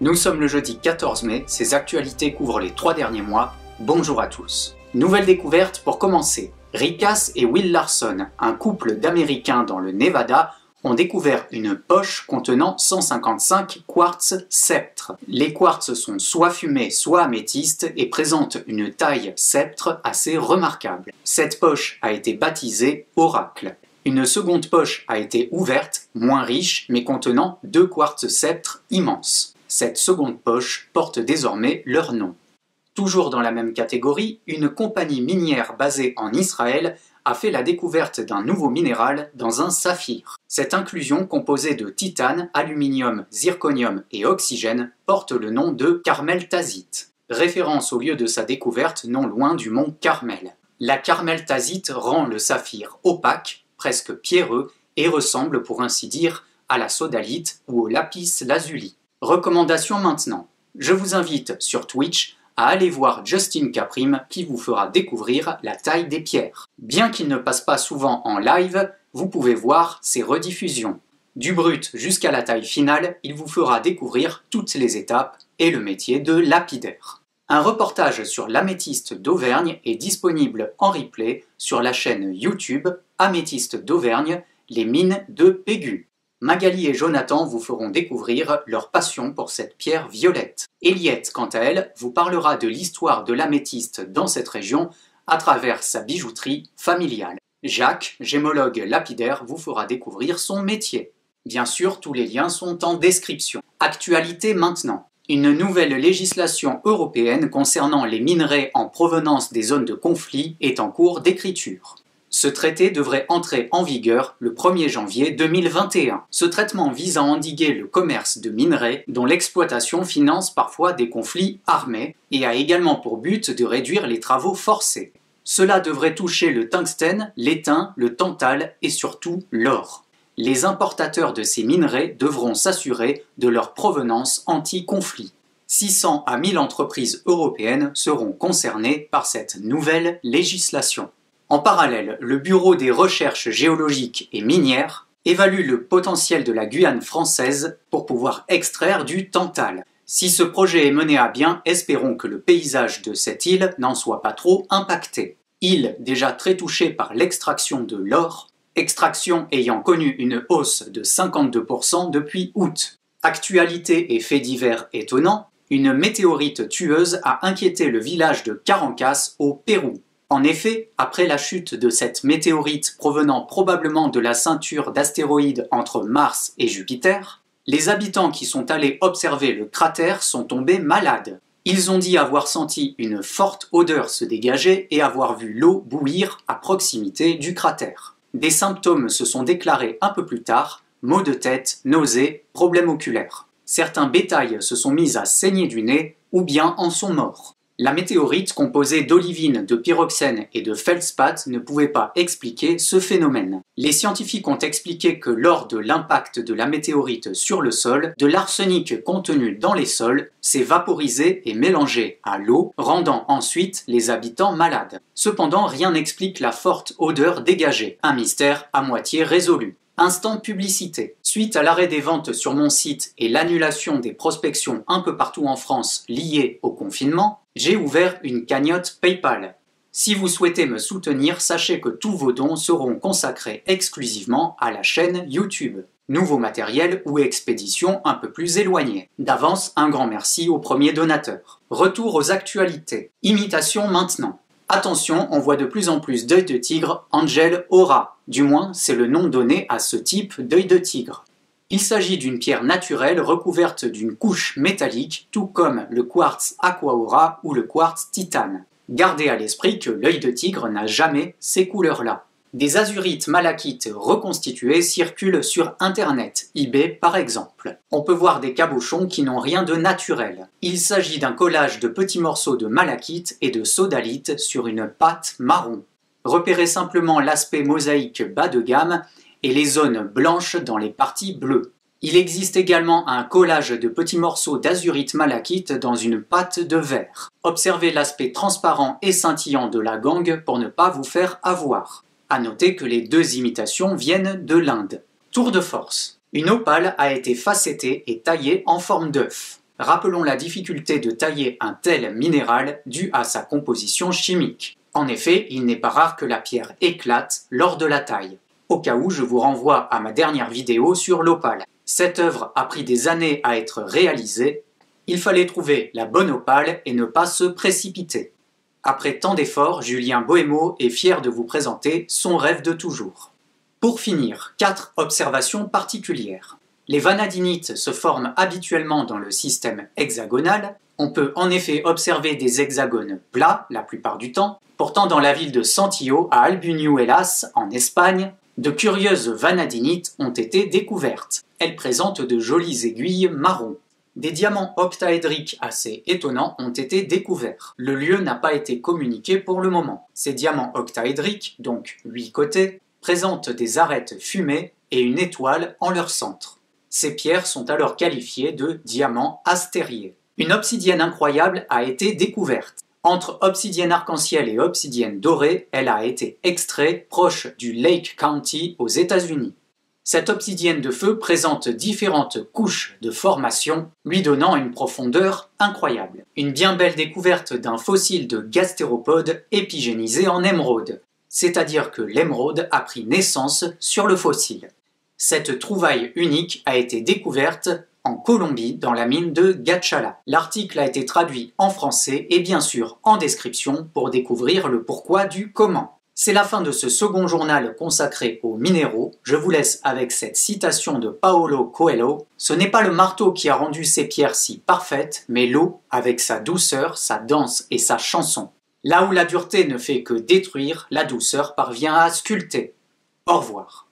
Nous sommes le jeudi 14 mai, ces actualités couvrent les 3 derniers mois. Bonjour à tous. Nouvelle découverte pour commencer. Rick Haas et Will Larson, un couple d'Américains dans le Nevada, ont découvert une poche contenant 155 quartz sceptres. Les quartz sont soit fumés, soit améthystes et présentent une taille sceptre assez remarquable. Cette poche a été baptisée Oracle. Une seconde poche a été ouverte, moins riche, mais contenant 2 quartz sceptres immenses. Cette seconde poche porte désormais leur nom. Toujours dans la même catégorie, une compagnie minière basée en Israël a fait la découverte d'un nouveau minéral dans un saphir. Cette inclusion composée de titane, aluminium, zirconium et oxygène porte le nom de carmeltasite, référence au lieu de sa découverte non loin du mont Carmel. La carmeltasite rend le saphir opaque, presque pierreux et ressemble pour ainsi dire à la sodalite ou au lapis lazuli. Recommandation maintenant. Je vous invite sur Twitch à aller voir Justin Caprim qui vous fera découvrir la taille des pierres. Bien qu'il ne passe pas souvent en live, vous pouvez voir ses rediffusions. Du brut jusqu'à la taille finale, il vous fera découvrir toutes les étapes et le métier de lapidaire. Un reportage sur l'améthyste d'Auvergne est disponible en replay sur la chaîne YouTube Améthyste d'Auvergne, les mines de Pégu. Magali et Jonathan vous feront découvrir leur passion pour cette pierre violette. Eliette, quant à elle, vous parlera de l'histoire de l'améthyste dans cette région à travers sa bijouterie familiale. Jacques, gémologue lapidaire, vous fera découvrir son métier. Bien sûr, tous les liens sont en description. Actualité maintenant. Une nouvelle législation européenne concernant les minerais en provenance des zones de conflit est en cours d'écriture. Ce traité devrait entrer en vigueur le 1er janvier 2021. Ce traitement vise à endiguer le commerce de minerais dont l'exploitation finance parfois des conflits armés et a également pour but de réduire les travaux forcés. Cela devrait toucher le tungstène, l'étain, le tantal et surtout l'or. Les importateurs de ces minerais devront s'assurer de leur provenance anti-conflit. 600 à 1000 entreprises européennes seront concernées par cette nouvelle législation. En parallèle, le Bureau des recherches géologiques et minières évalue le potentiel de la Guyane française pour pouvoir extraire du tantal. Si ce projet est mené à bien, espérons que le paysage de cette île n'en soit pas trop impacté. Île déjà très touchée par l'extraction de l'or, extraction ayant connu une hausse de 52% depuis août. Actualité et faits divers étonnants, une météorite tueuse a inquiété le village de Carancas au Pérou. En effet, après la chute de cette météorite provenant probablement de la ceinture d'astéroïdes entre Mars et Jupiter, les habitants qui sont allés observer le cratère sont tombés malades. Ils ont dit avoir senti une forte odeur se dégager et avoir vu l'eau bouillir à proximité du cratère. Des symptômes se sont déclarés un peu plus tard, maux de tête, nausées, problèmes oculaires. Certains bétails se sont mis à saigner du nez ou bien en sont morts. La météorite composée d'olivine, de pyroxène et de feldspath ne pouvait pas expliquer ce phénomène. Les scientifiques ont expliqué que lors de l'impact de la météorite sur le sol, de l'arsenic contenu dans les sols s'est vaporisé et mélangé à l'eau, rendant ensuite les habitants malades. Cependant, rien n'explique la forte odeur dégagée, un mystère à moitié résolu. Instant publicité. Suite à l'arrêt des ventes sur mon site et l'annulation des prospections un peu partout en France liées au confinement, j'ai ouvert une cagnotte PayPal. Si vous souhaitez me soutenir, sachez que tous vos dons seront consacrés exclusivement à la chaîne YouTube. Nouveau matériel ou expédition un peu plus éloignée. D'avance, un grand merci aux premiers donateurs. Retour aux actualités. Imitation maintenant. Attention, on voit de plus en plus d'œil de tigre Angel Aura. Du moins, c'est le nom donné à ce type d'œil de tigre. Il s'agit d'une pierre naturelle recouverte d'une couche métallique, tout comme le quartz Aqua Aura ou le quartz titane. Gardez à l'esprit que l'œil de tigre n'a jamais ces couleurs-là. Des azurites malachites reconstitués circulent sur Internet, eBay par exemple. On peut voir des cabochons qui n'ont rien de naturel. Il s'agit d'un collage de petits morceaux de malachite et de sodalite sur une pâte marron. Repérez simplement l'aspect mosaïque bas de gamme et les zones blanches dans les parties bleues. Il existe également un collage de petits morceaux d'azurite malachite dans une pâte de verre. Observez l'aspect transparent et scintillant de la gangue pour ne pas vous faire avoir. À noter que les deux imitations viennent de l'Inde. Tour de force. Une opale a été facettée et taillée en forme d'œuf. Rappelons la difficulté de tailler un tel minéral due à sa composition chimique. En effet, il n'est pas rare que la pierre éclate lors de la taille. Au cas où, je vous renvoie à ma dernière vidéo sur l'opale. Cette œuvre a pris des années à être réalisée. Il fallait trouver la bonne opale et ne pas se précipiter. Après tant d'efforts, Julien Bohémot est fier de vous présenter son rêve de toujours. Pour finir, 4 observations particulières. Les vanadinites se forment habituellement dans le système hexagonal. On peut en effet observer des hexagones plats la plupart du temps. Pourtant, dans la ville de Santillo, à Albuñuelas, en Espagne, de curieuses vanadinites ont été découvertes. Elles présentent de jolies aiguilles marron. Des diamants octaédriques assez étonnants ont été découverts. Le lieu n'a pas été communiqué pour le moment. Ces diamants octaédriques, donc 8 côtés, présentent des arêtes fumées et une étoile en leur centre. Ces pierres sont alors qualifiées de diamants astériés. Une obsidienne incroyable a été découverte. Entre obsidienne arc-en-ciel et obsidienne dorée, elle a été extraite proche du Lake County aux États-Unis. Cette obsidienne de feu présente différentes couches de formation, lui donnant une profondeur incroyable. Une bien belle découverte d'un fossile de gastéropode épigénisé en émeraude, c'est-à-dire que l'émeraude a pris naissance sur le fossile. Cette trouvaille unique a été découverte en Colombie dans la mine de Gatchala. L'article a été traduit en français et bien sûr en description pour découvrir le pourquoi du comment. C'est la fin de ce second journal consacré aux minéraux. Je vous laisse avec cette citation de Paulo Coelho. Ce n'est pas le marteau qui a rendu ces pierres si parfaites, mais l'eau avec sa douceur, sa danse et sa chanson. Là où la dureté ne fait que détruire, la douceur parvient à sculpter. Au revoir.